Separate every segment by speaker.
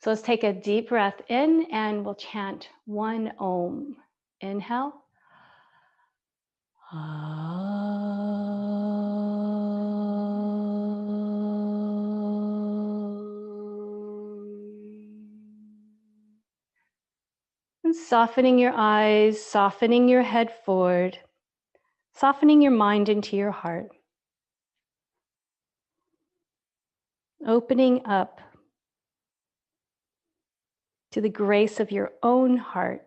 Speaker 1: So let's take a deep breath in and we'll chant one Om. Inhale. And softening your eyes, softening your head forward, softening your mind into your heart. Opening up to the grace of your own heart.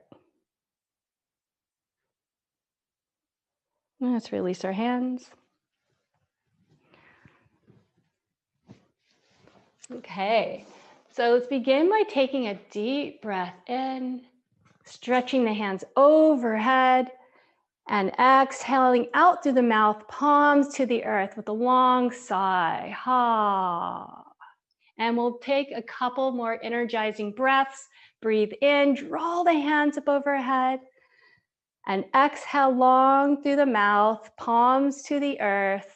Speaker 1: And let's release our hands. Okay, so let's begin by taking a deep breath in, stretching the hands overhead, and exhaling out through the mouth, palms to the earth with a long sigh. Ha. And we'll take a couple more energizing breaths. Breathe in, draw the hands up overhead, and exhale long through the mouth, palms to the earth,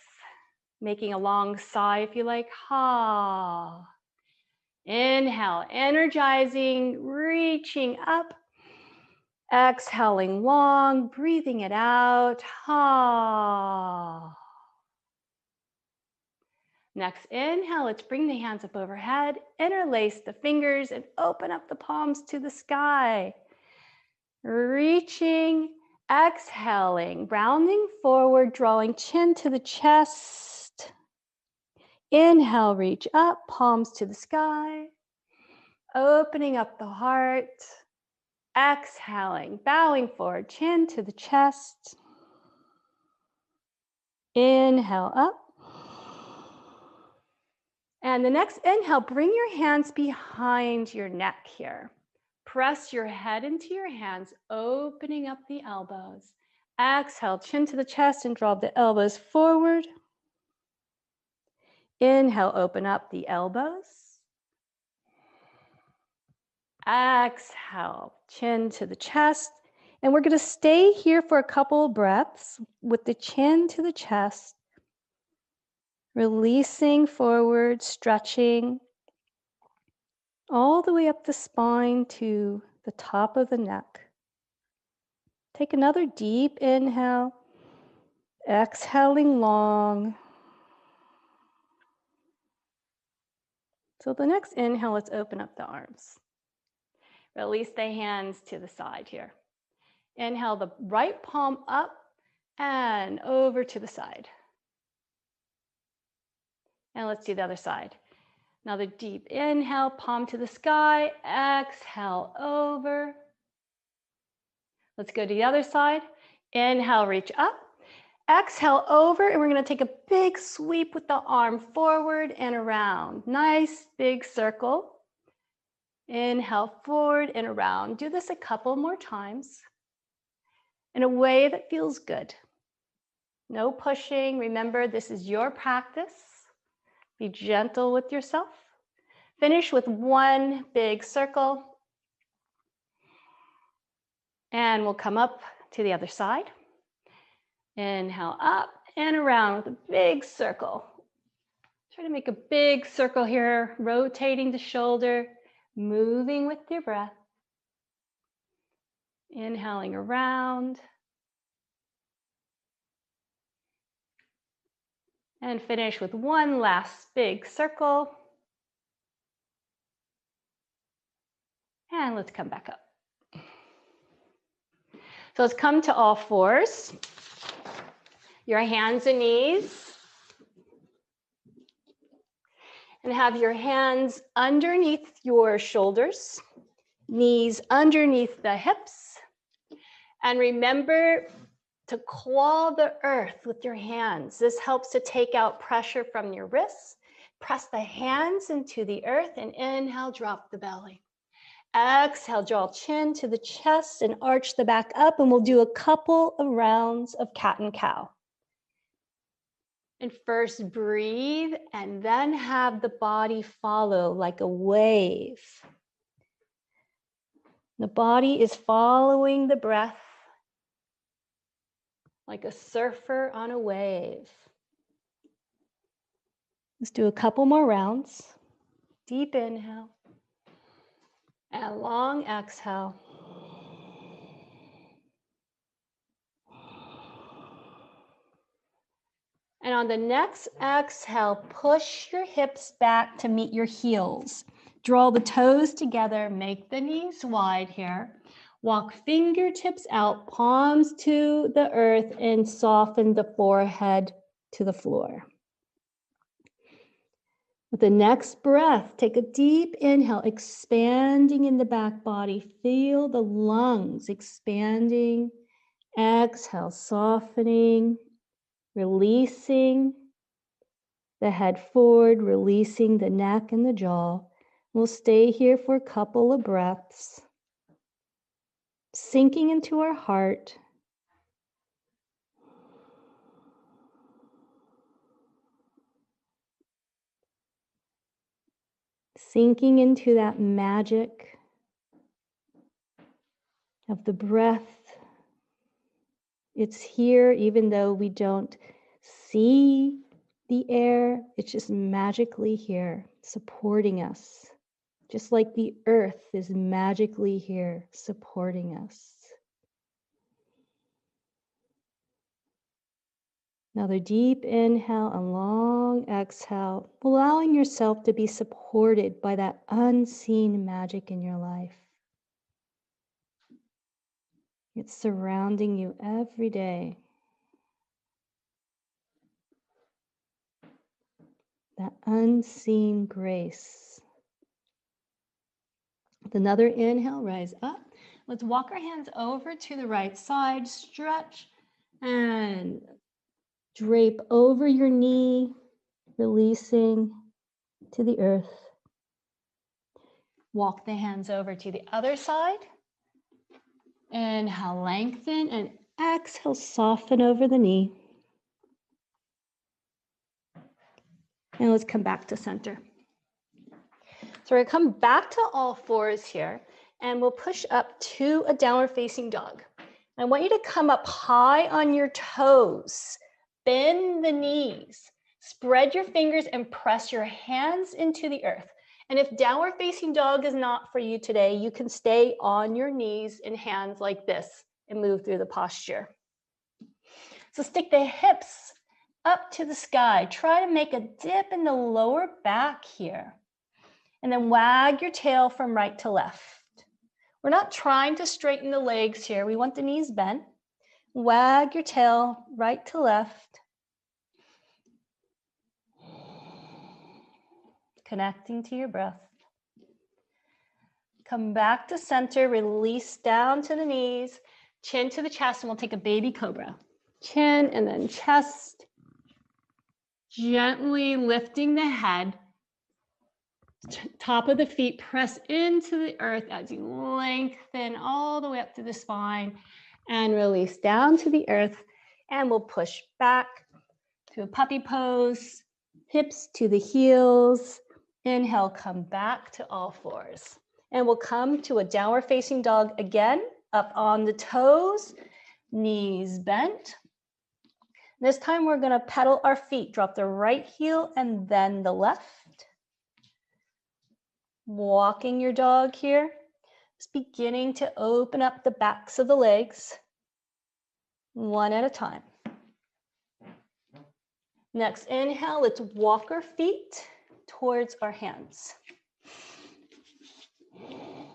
Speaker 1: making a long sigh if you like. Ha. Inhale, energizing, reaching up. Exhaling long, breathing it out. Ha. Next inhale, let's bring the hands up overhead, interlace the fingers and open up the palms to the sky. Reaching, exhaling, rounding forward, drawing chin to the chest. Inhale, reach up, palms to the sky. Opening up the heart. Exhaling, bowing forward, chin to the chest. Inhale up. And the next inhale, bring your hands behind your neck here. Press your head into your hands, opening up the elbows. Exhale, chin to the chest and draw the elbows forward. Inhale, open up the elbows. Exhale, chin to the chest. And we're going to stay here for a couple of breaths with the chin to the chest. Releasing forward, stretching all the way up the spine to the top of the neck. Take another deep inhale, exhaling long. So the next inhale, let's open up the arms. Release the hands to the side here. Inhale the right palm up and over to the side. And let's do the other side. Another deep inhale, palm to the sky, exhale over. Let's go to the other side. Inhale, reach up. Exhale over, and we're going to take a big sweep with the arm forward and around. Nice big circle. Inhale forward and around. Do this a couple more times in a way that feels good. No pushing. Remember, this is your practice. Be gentle with yourself. Finish with one big circle. And we'll come up to the other side. Inhale up and around with a big circle. Try to make a big circle here, rotating the shoulder, moving with your breath. Inhaling around. And finish with one last big circle. And let's come back up. So let's come to all fours. Your hands and knees. And have your hands underneath your shoulders, knees underneath the hips. And remember to claw the earth with your hands. This helps to take out pressure from your wrists. Press the hands into the earth and inhale, drop the belly. Exhale, draw chin to the chest and arch the back up, and we'll do a couple of rounds of cat and cow. And first breathe and then have the body follow like a wave. The body is following the breath like a surfer on a wave. Let's do a couple more rounds. Deep inhale. And long exhale. And on the next exhale, push your hips back to meet your heels. Draw the toes together, make the knees wide here. Walk fingertips out, palms to the earth, and soften the forehead to the floor. With the next breath, take a deep inhale, expanding in the back body. Feel the lungs expanding. Exhale, softening, releasing the head forward, releasing the neck and the jaw. We'll stay here for a couple of breaths, sinking into our heart. Sinking into that magic of the breath. It's here even though we don't see the air. It's just magically here, supporting us. Just like the earth is magically here, supporting us. Another deep inhale and long exhale, allowing yourself to be supported by that unseen magic in your life. It's surrounding you every day. That unseen grace. With another inhale, rise up. Let's walk our hands over to the right side, stretch and drape over your knee, releasing to the earth. Walk the hands over to the other side. Inhale, lengthen, and exhale, soften over the knee. And let's come back to center. So we're going to come back to all fours here, and we'll push up to a downward facing dog. I want you to come up high on your toes, bend the knees, spread your fingers, and press your hands into the earth. And if downward facing dog is not for you today, you can stay on your knees and hands like this and move through the posture. So stick the hips up to the sky. Try to make a dip in the lower back here. And then wag your tail from right to left. We're not trying to straighten the legs here. We want the knees bent. Wag your tail right to left. Connecting to your breath. Come back to center, release down to the knees, chin to the chest, and we'll take a baby cobra. Chin and then chest. Gently lifting the head. Top of the feet, press into the earth as you lengthen all the way up to the spine and release down to the earth. And we'll push back to a puppy pose, hips to the heels. Inhale, come back to all fours. And we'll come to a downward facing dog again, up on the toes, knees bent. This time we're gonna pedal our feet, drop the right heel and then the left. Walking your dog here, just beginning to open up the backs of the legs, one at a time. Next inhale, let's walk our feet towards our hands.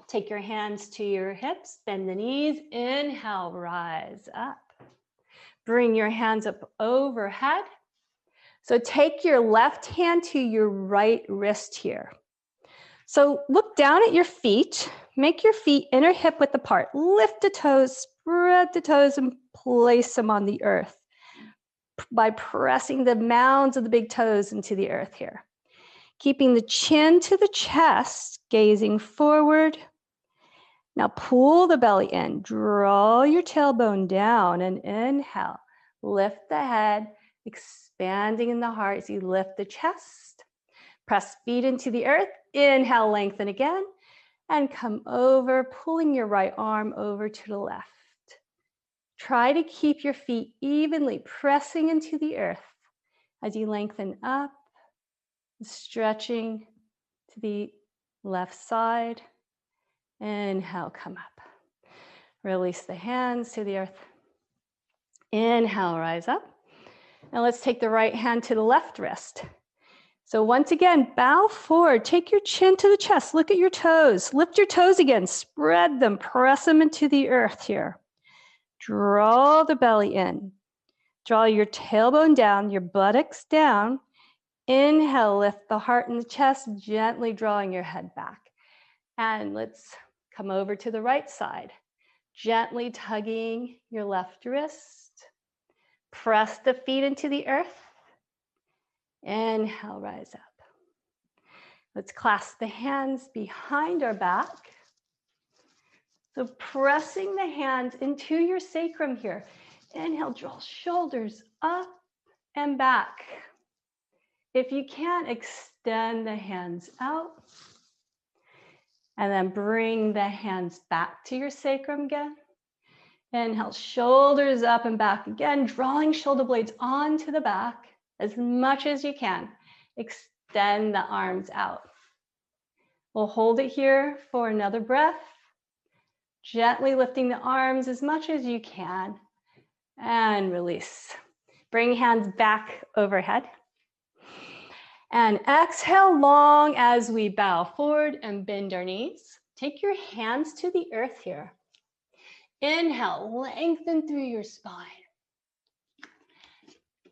Speaker 1: Take your hands to your hips, bend the knees, inhale, rise up. Bring your hands up overhead. So take your left hand to your right wrist here. So look down at your feet, make your feet inner hip width apart, lift the toes, spread the toes and place them on the earth by pressing the mounds of the big toes into the earth here. Keeping the chin to the chest, gazing forward. Now pull the belly in, draw your tailbone down and inhale. Lift the head, expanding in the heart as you lift the chest. Press feet into the earth. Inhale, lengthen again, and come over, pulling your right arm over to the left. Try to keep your feet evenly pressing into the earth as you lengthen up, stretching to the left side, Inhale, come up. Release the hands to the earth. Inhale, rise up. Now let's take the right hand to the left wrist. So once again, bow forward. Take your chin to the chest. Look at your toes. Lift your toes again. Spread them. Press them into the earth here. Draw the belly in. Draw your tailbone down, your buttocks down. Inhale, lift the heart and the chest, gently drawing your head back. And let's come over to the right side. Gently tugging your left wrist. Press the feet into the earth. Inhale, rise up. Let's clasp the hands behind our back. So pressing the hands into your sacrum here. Inhale, draw shoulders up and back. If you can, extend the hands out. And then bring the hands back to your sacrum again. Inhale, shoulders up and back again, drawing shoulder blades onto the back as much as you can. Extend the arms out. We'll hold it here for another breath. Gently lifting the arms as much as you can. And release. Bring hands back overhead. And exhale long as we bow forward and bend our knees. Take your hands to the earth here. Inhale, lengthen through your spine.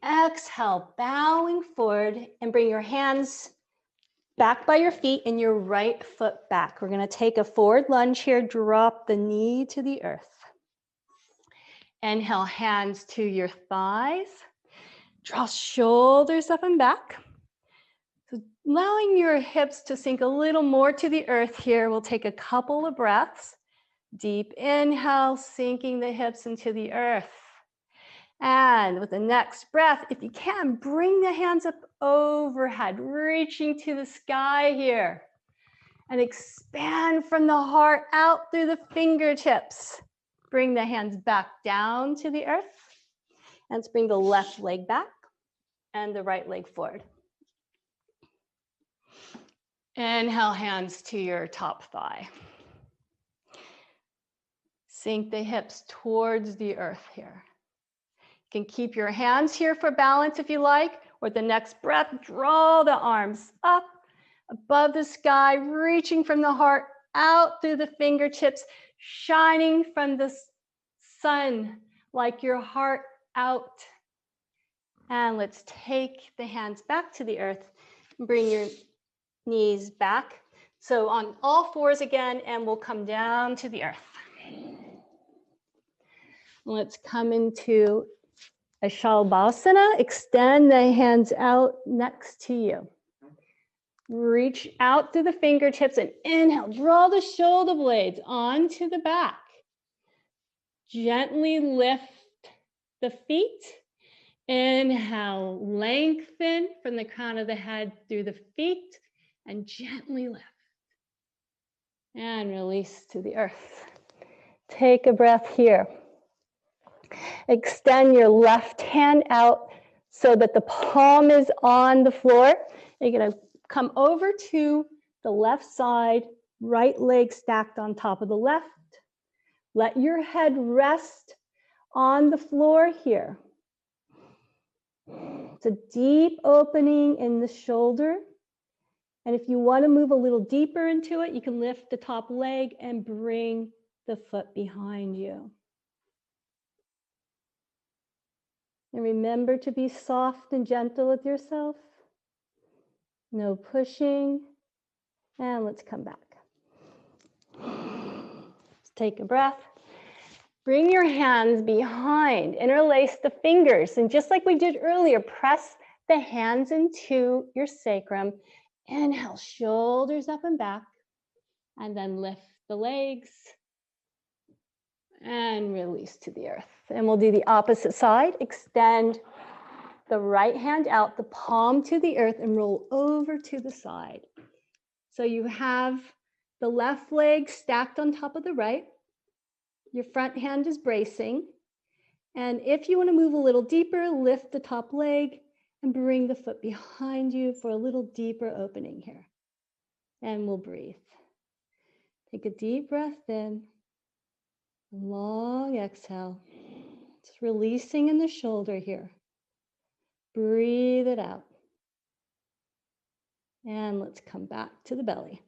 Speaker 1: Exhale, bowing forward and bring your hands back by your feet and your right foot back. We're going to take a forward lunge here. Drop the knee to the earth. Inhale, hands to your thighs. Draw shoulders up and back. So allowing your hips to sink a little more to the earth here. We'll take a couple of breaths. Deep inhale, sinking the hips into the earth. And with the next breath, if you can, bring the hands up overhead, reaching to the sky here. And expand from the heart out through the fingertips. Bring the hands back down to the earth. And let's bring the left leg back and the right leg forward. Inhale, hands to your top thigh. Sink the hips towards the earth here. You can keep your hands here for balance if you like, or the next breath, draw the arms up above the sky, reaching from the heart out through the fingertips, shining from the sun like your heart out. And let's take the hands back to the earth and bring your knees back. So on all fours again, and we'll come down to the earth. Let's come into a Shalabhasana. Extend the hands out next to you. Reach out through the fingertips and inhale. Draw the shoulder blades onto the back. Gently lift the feet. Inhale, lengthen from the crown of the head through the feet and gently lift. And release to the earth. Take a breath here. Extend your left hand out so that the palm is on the floor. You're going to come over to the left side, right leg stacked on top of the left. Let your head rest on the floor here. It's a deep opening in the shoulder. And if you want to move a little deeper into it, you can lift the top leg and bring the foot behind you. And remember to be soft and gentle with yourself. No pushing. And let's come back. Let's take a breath. Bring your hands behind. Interlace the fingers. And just like we did earlier, press the hands into your sacrum. Inhale, shoulders up and back. And then lift the legs. And release to the earth. And we'll do the opposite side. Extend the right hand out, the palm to the earth, and roll over to the side. So you have the left leg stacked on top of the right. Your front hand is bracing. And if you want to move a little deeper, lift the top leg and bring the foot behind you for a little deeper opening here. And we'll breathe. Take a deep breath in. Long exhale. Just releasing in the shoulder here. Breathe it out. And let's come back to the belly.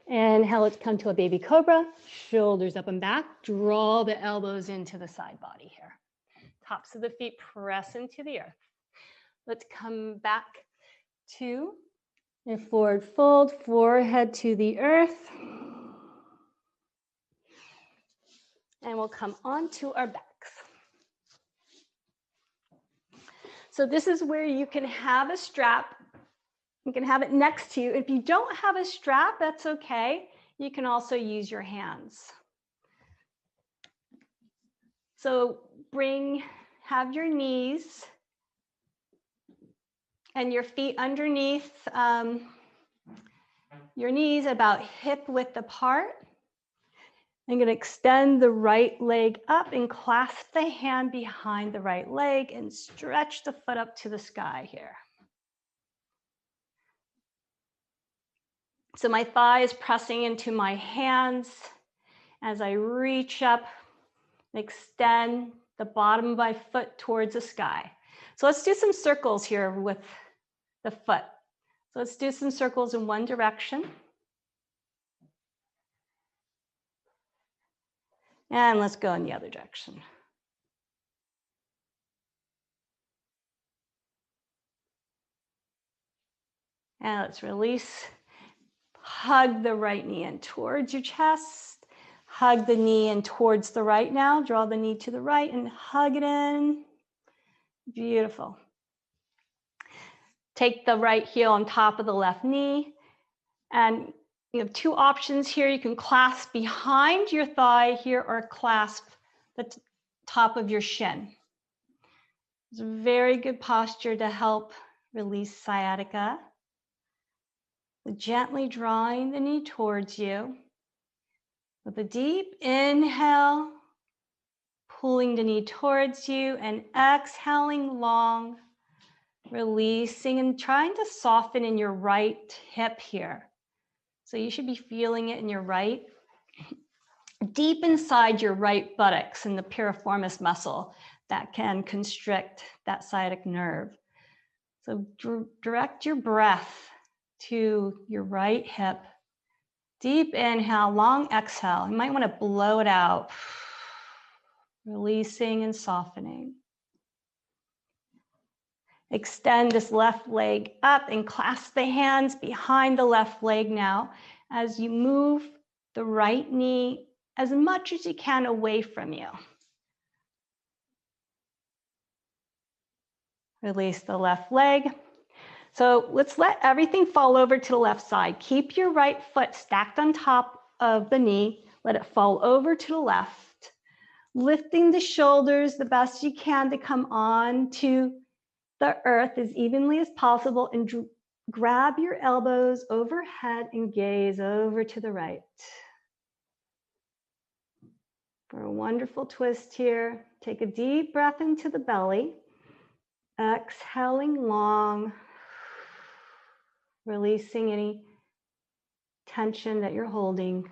Speaker 1: Inhale, let's come to a baby cobra. Shoulders up and back. Draw the elbows into the side body here. Tops of the feet press into the earth. Let's come back to a forward fold, forehead to the earth. And we'll come onto our backs. So this is where you can have a strap. You can have it next to you. If you don't have a strap, that's okay. You can also use your hands. So have your knees and your feet underneath your knees about hip width apart. I'm going to extend the right leg up and clasp the hand behind the right leg and stretch the foot up to the sky here. So my thigh is pressing into my hands as I reach up and extend the bottom of my foot towards the sky. So let's do some circles here with the foot. So let's do some circles in one direction. And let's go in the other direction. And let's release. Hug the right knee in towards your chest. Hug the knee in towards the right now. Draw the knee to the right and hug it in. Beautiful. Take the right heel on top of the left knee. And you have two options here. You can clasp behind your thigh here or clasp the top of your shin. It's a very good posture to help release sciatica. Gently drawing the knee towards you. With a deep inhale, pulling the knee towards you and exhaling long, releasing and trying to soften in your right hip here. So you should be feeling it in your right, deep inside your right buttocks in the piriformis muscle that can constrict that sciatic nerve. So direct your breath to your right hip. Deep inhale, long exhale. You might want to blow it out. Releasing and softening. Extend this left leg up and clasp the hands behind the left leg now as you move the right knee as much as you can away from you. Release the left leg. So let's let everything fall over to the left side. Keep your right foot stacked on top of the knee. Let it fall over to the left. Lifting the shoulders the best you can to come on to the earth as evenly as possible and grab your elbows overhead and gaze over to the right. For a wonderful twist here, take a deep breath into the belly, exhaling long, releasing any tension that you're holding.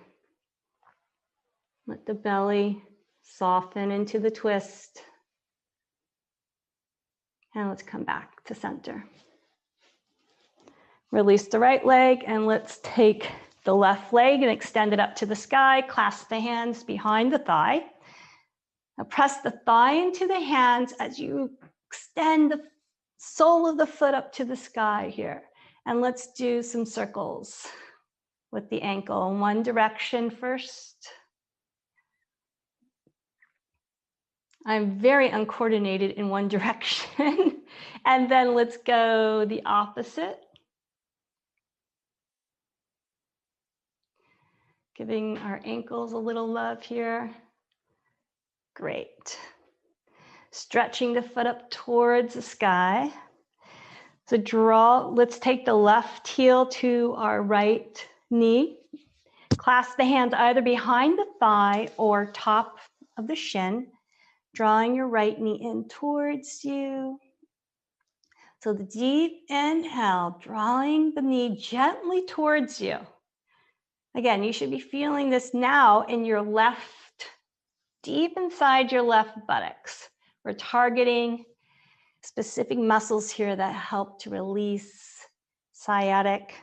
Speaker 1: Let the belly soften into the twist. And let's come back to center. Release the right leg and let's take the left leg and extend it up to the sky. Clasp the hands behind the thigh. Now press the thigh into the hands as you extend the sole of the foot up to the sky here. And let's do some circles with the ankle in one direction first. I'm very uncoordinated in one direction. And then let's go the opposite. Giving our ankles a little love here. Great. Stretching the foot up towards the sky. So let's take the left heel to our right knee. Clasp the hands either behind the thigh or top of the shin. Drawing your right knee in towards you. So the deep inhale, drawing the knee gently towards you. Again, you should be feeling this now in your left, deep inside your left buttocks. We're targeting specific muscles here that help to release sciatic.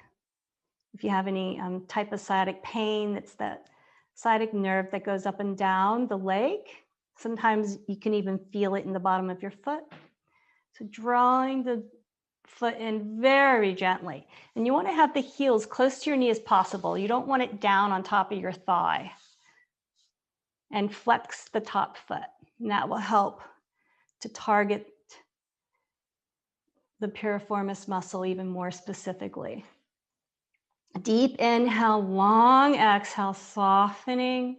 Speaker 1: If you have any type of sciatic pain, it's that sciatic nerve that goes up and down the leg. Sometimes you can even feel it in the bottom of your foot. So drawing the foot in very gently. And you want to have the heels close to your knee as possible. You don't want it down on top of your thigh. And flex the top foot. And that will help to target the piriformis muscle even more specifically. Deep inhale, long exhale, softening.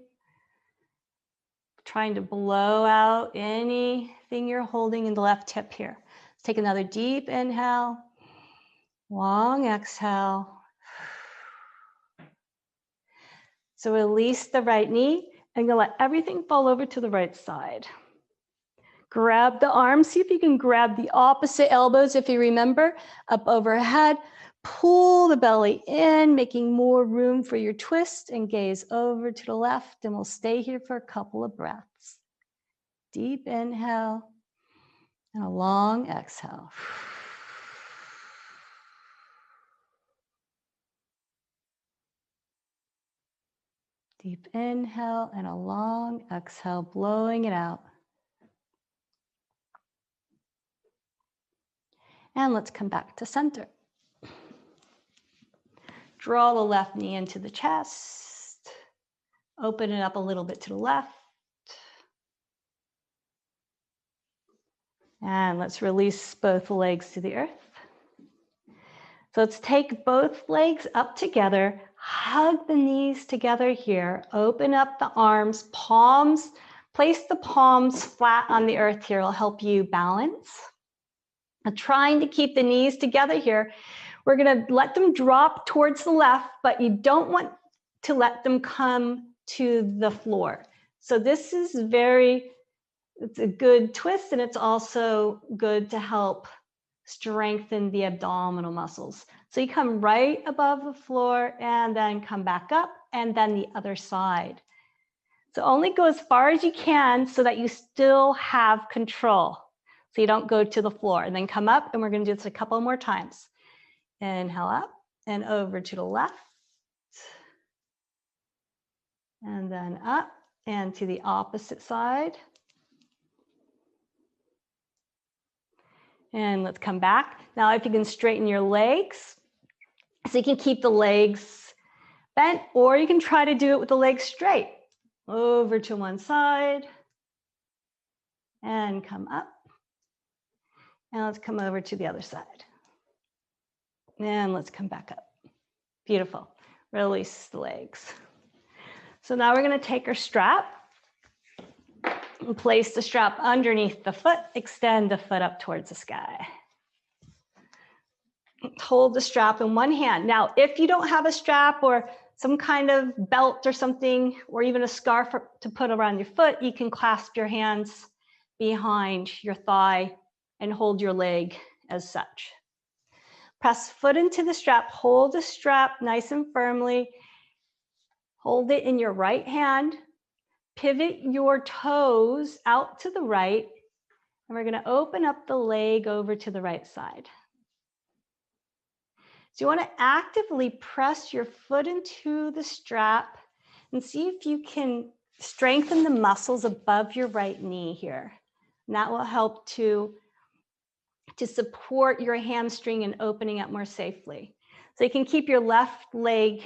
Speaker 1: Trying to blow out anything you're holding in the left hip here. Let's take another deep inhale, long exhale. So release the right knee and you'll let everything fall over to the right side. Grab the arms, see if you can grab the opposite elbows if you remember, up overhead. Pull the belly in, making more room for your twist and gaze over to the left, and we'll stay here for a couple of breaths. Deep inhale and a long exhale. Deep inhale and a long exhale, blowing it out. And let's come back to center. Draw the left knee into the chest. Open it up a little bit to the left. And let's release both legs to the earth. So let's take both legs up together, hug the knees together here, open up the arms, palms, place the palms flat on the earth here. It'll help you balance. I'm trying to keep the knees together here. We're gonna let them drop towards the left, but you don't want to let them come to the floor. So this is it's a good twist, and it's also good to help strengthen the abdominal muscles. So you come right above the floor and then come back up and then the other side. So only go as far as you can so that you still have control. So you don't go to the floor, and then come up, and we're going to do this a couple more times. Inhale up and over to the left. And then up and to the opposite side. And let's come back. Now, if you can straighten your legs, so you can keep the legs bent, or you can try to do it with the legs straight. Over to one side and come up. And let's come over to the other side. And let's come back up. Beautiful. Release the legs. So now we're going to take our strap and place the strap underneath the foot. Extend the foot up towards the sky. Hold the strap in one hand. Now, if you don't have a strap or some kind of belt or something, or even a scarf to put around your foot, you can clasp your hands behind your thigh and hold your leg as such. Press foot into the strap, hold the strap nice and firmly. Hold it in your right hand. Pivot your toes out to the right, and we're going to open up the leg over to the right side. So you want to actively press your foot into the strap and see if you can strengthen the muscles above your right knee here. And that will help to support your hamstring and opening up more safely. So you can keep your left leg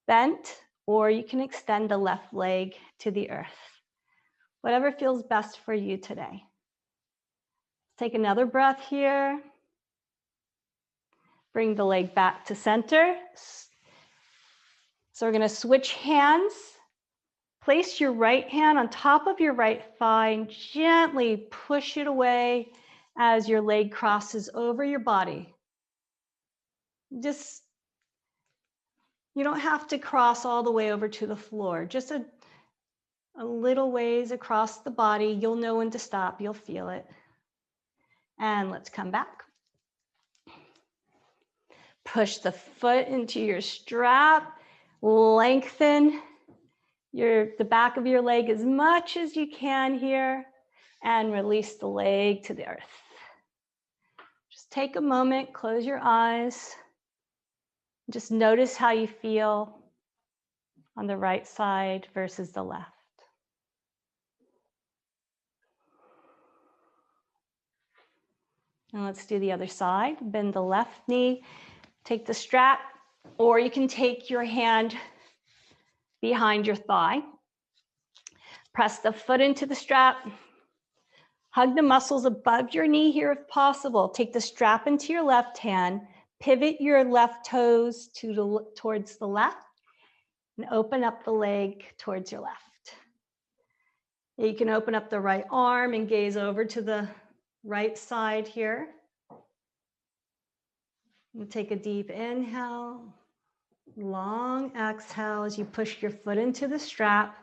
Speaker 1: bent, or you can extend the left leg to the earth. Whatever feels best for you today. Take another breath here. Bring the leg back to center. So we're going to switch hands. Place your right hand on top of your right thigh and gently push it away as your leg crosses over your body. You don't have to cross all the way over to the floor. Just a little ways across the body. You'll know when to stop. You'll feel it. And let's come back. Push the foot into your strap. Lengthen the back of your leg as much as you can here, and release the leg to the earth. Just take a moment, close your eyes. Just notice how you feel on the right side versus the left. And let's do the other side. Bend the left knee, take the strap, or you can take your hand behind your thigh. Press the foot into the strap. Hug the muscles above your knee here if possible. Take the strap into your left hand. Pivot your left toes towards the left and open up the leg towards your left. You can open up the right arm and gaze over to the right side here. And take a deep inhale, long exhale as you push your foot into the strap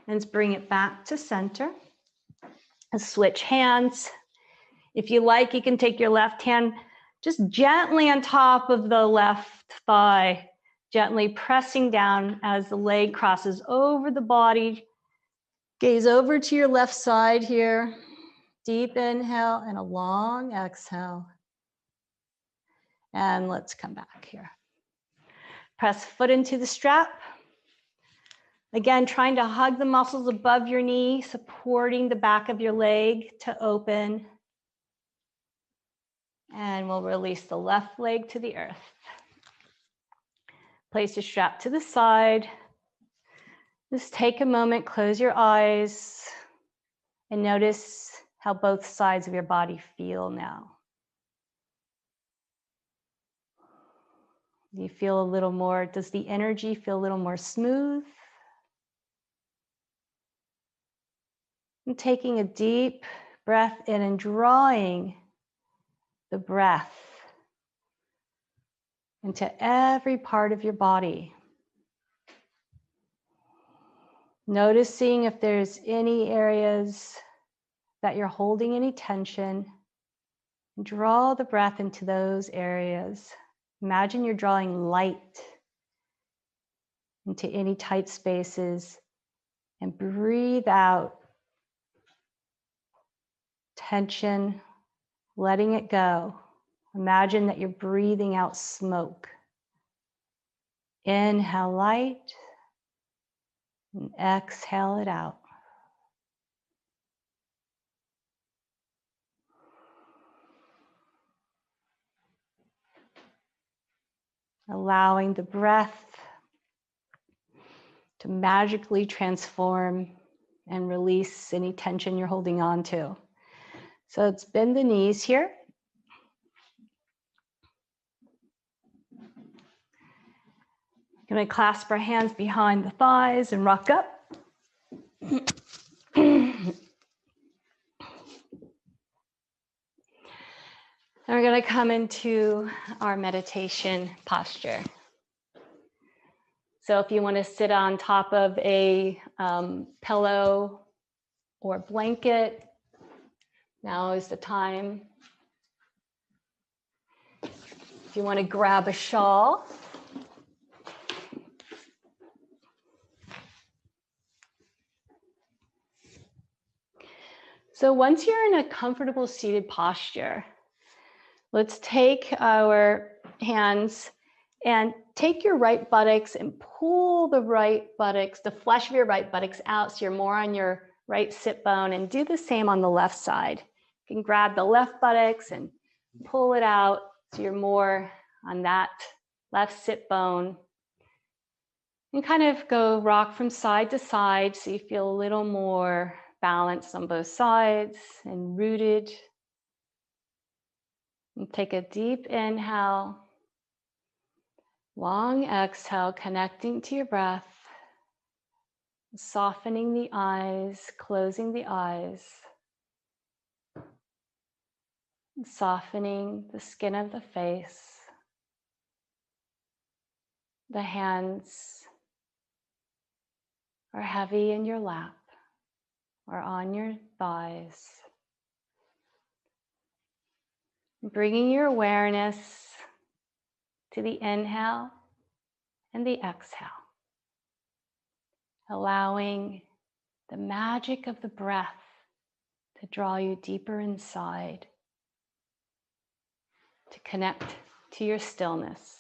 Speaker 1: and bring it back to center. And switch hands. If you like, you can take your left hand just gently on top of the left thigh, gently pressing down as the leg crosses over the body. Gaze over to your left side here. Deep inhale and a long exhale. And let's come back here. Press foot into the strap. Again, trying to hug the muscles above your knee, supporting the back of your leg to open. And we'll release the left leg to the earth. Place your strap to the side. Just take a moment, close your eyes, and notice how both sides of your body feel now. Do you feel a little more, does the energy feel a little more smooth? And taking a deep breath in and drawing the breath into every part of your body. Noticing if there's any areas that you're holding any tension. Draw the breath into those areas. Imagine you're drawing light into any tight spaces and breathe out tension, letting it go. Imagine that you're breathing out smoke. Inhale light and exhale it out. Allowing the breath to magically transform and release any tension you're holding on to. So let's bend the knees here. We're going to clasp our hands behind the thighs and rock up. And we're going to come into our meditation posture. So if you want to sit on top of a pillow or blanket, now is the time. If you want to grab a shawl, so once you're in a comfortable seated posture, let's take our hands and take your right buttocks and pull the right buttocks, the flesh of your right buttocks out so you're more on your right sit bone, and do the same on the left side. You can grab the left buttocks and pull it out so you're more on that left sit bone. And kind of go rock from side to side so you feel a little more balanced on both sides and rooted. And take a deep inhale, long exhale, connecting to your breath, softening the eyes, closing the eyes, softening the skin of the face, the hands are heavy in your lap or on your thighs. Bringing your awareness to the inhale and the exhale, allowing the magic of the breath to draw you deeper inside, to connect to your stillness.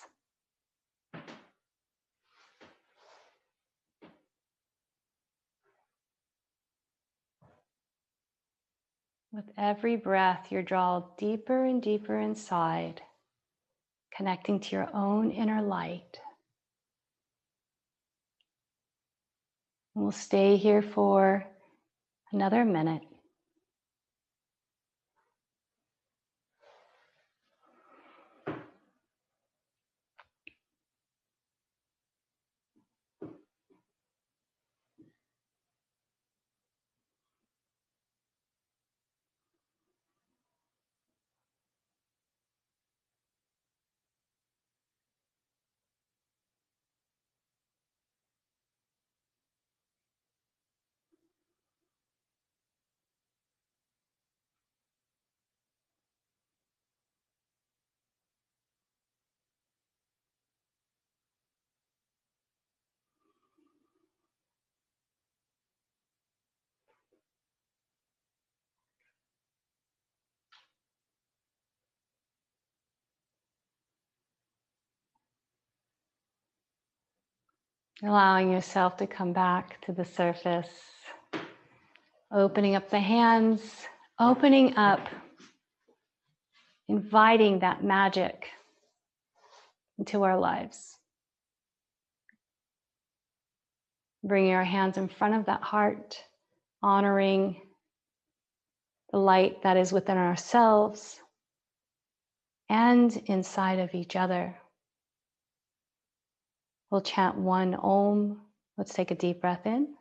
Speaker 1: With every breath, you're drawn deeper and deeper inside, connecting to your own inner light. And we'll stay here for another minute. Allowing yourself to come back to the surface, opening up the hands, opening up, inviting that magic into our lives. Bringing our hands in front of that heart, honoring the light that is within ourselves and inside of each other. We'll chant one Om. Let's take a deep breath in.